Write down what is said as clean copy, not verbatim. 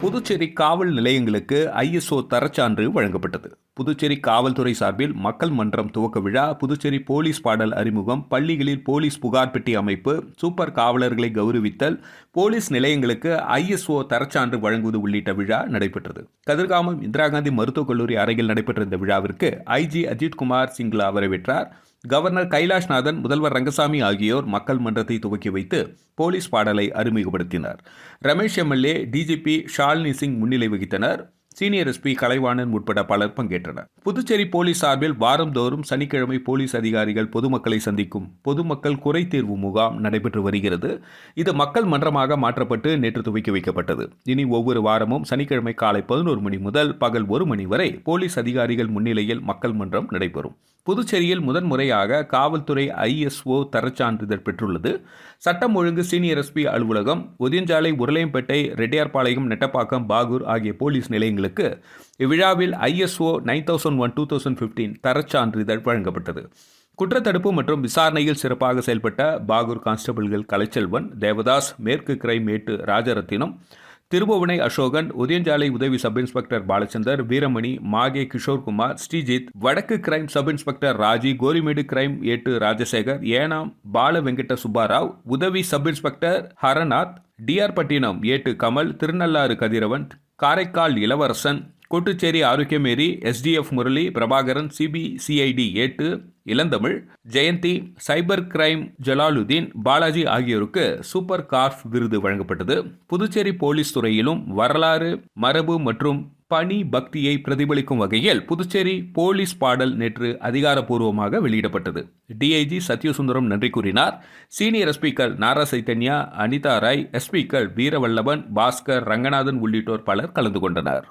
புதுச்சேரி காவல் நிலையங்களுக்கு ஐஎஸ்ஓ தரச்சான்று வழங்கப்பட்டது. புதுச்சேரி காவல்துறை சார்பில் மக்கள் மன்றம் துவக்க விழா, புதுச்சேரி போலீஸ் பாடல் அறிமுகம், பள்ளிகளில் போலீஸ் புகார் பெட்டி அமைப்பு, சூப்பர் காவலர்களை கௌரவித்தல், போலீஸ் நிலையங்களுக்கு ஐஎஸ்ஓ தரச்சான்று வழங்குவது உள்ளிட்ட விழா நடைபெற்றது. கதிர்காமம் இந்திரா காந்தி மருத்துவக் கல்லூரி அறையில் நடைபெற்ற இந்த விழாவிற்கு ஐஜி அஜித்குமார் சிங்லா வரவேற்றார். கவர்னர் கைலாஷ்நாதன், முதல்வர் ரங்கசாமி ஆகியோர் மக்கள் மன்றத்தை துவக்கி வைத்து போலீஸ் பாடலை அறிமுகப்படுத்தினர். ரமேஷ் எம்எல்ஏ, டிஜிபி ஷாலினி சிங் முன்னிலை வகித்தனர். சீனியர் எஸ்பி கலைவாணன் உட்பட பலர் பங்கேற்றனர். புதுச்சேரி போலீஸ் சார்பில் வாரந்தோறும் சனிக்கிழமை போலீஸ் அதிகாரிகள் பொதுமக்களை சந்திக்கும் பொதுமக்கள் குறை தீர்வு முகாம் நடைபெற்று வருகிறது. இது மக்கள் மன்றமாக மாற்றப்பட்டு நேற்று துவக்கி வைக்கப்பட்டது. இனி ஒவ்வொரு வாரமும் சனிக்கிழமை காலை 11 மணி முதல் பகல் 1 மணி வரை போலீஸ் அதிகாரிகள் முன்னிலையில் மக்கள் மன்றம் நடைபெறும். புதுச்சேரியில் முதன்முறையாக காவல்துறை ஐஎஸ்ஓ தரச்சான்றிதழ் பெற்றுள்ளது. சட்டம் ஒழுங்கு சீனியர் எஸ்பி அலுவலகம், ஒதியஞ்சாலை, உருளையம்பேட்டை, ரெட்டியார்பாளையம், நெட்டப்பாக்கம், பாகூர் ஆகிய போலீஸ் நிலையங்களுக்கு இவ்விழாவில் ஐஎஸ்ஓ 9001-2015 தரச்சான்றிதழ் வழங்கப்பட்டது. குற்றத்தடுப்பு மற்றும் விசாரணையில் சிறப்பாக செயல்பட்ட பாகூர் கான்ஸ்டபிள்கள் கலைச்செல்வன், தேவதாஸ், மேற்கு கிரைம் ஏட்டு ராஜரத்தினம், திருபுவனை அசோகன், ஒதியஞ்சாலை உதவி சப் இன்ஸ்பெக்டர் பாலச்சந்தர், வீரமணி, மாகே கிஷோர்குமார், ஸ்ரீஜித், வடக்கு crime sub inspector Raji, Gorimedu crime ஏட்டு ராஜசேகர், ஏனாம் பால வெங்கட சுப்பாராவ், உதவி சப் இன்ஸ்பெக்டர் ஹரநாத், டிஆர் பட்டினம் ஏட்டு கமல், திருநள்ளாறு கதிரவன், காரைக்கால் இளவரசன், கோட்டுச்சேரி ஆரோக்கியமேரி, எஸ்டிஎஃப் முரளி, பிரபாகரன், சிபிசிஐடி ஏட்டு இளந்தமிழ், ஜெயந்தி, சைபர் கிரைம் ஜலாலுதீன், பாலாஜி ஆகியோருக்கு சூப்பர் கார்ப் விருது வழங்கப்பட்டது. புதுச்சேரி போலீஸ் துறையிலும் வரலாறு, மரபு மற்றும் பணி பக்தியை பிரதிபலிக்கும் வகையில் புதுச்சேரி போலீஸ் பாடல் நேற்று அதிகாரப்பூர்வமாக வெளியிடப்பட்டது. டிஐஜி சத்யசுந்தரம் நன்றி கூறினார். சீனியர் எஸ்பிக்கள் நாரா சைத்தன்யா, அனிதா ராய், எஸ்பிக்கள் வீரவல்லபன், பாஸ்கர், ரங்கநாதன் உள்ளிட்டோர் பலர் கலந்து கொண்டனர்.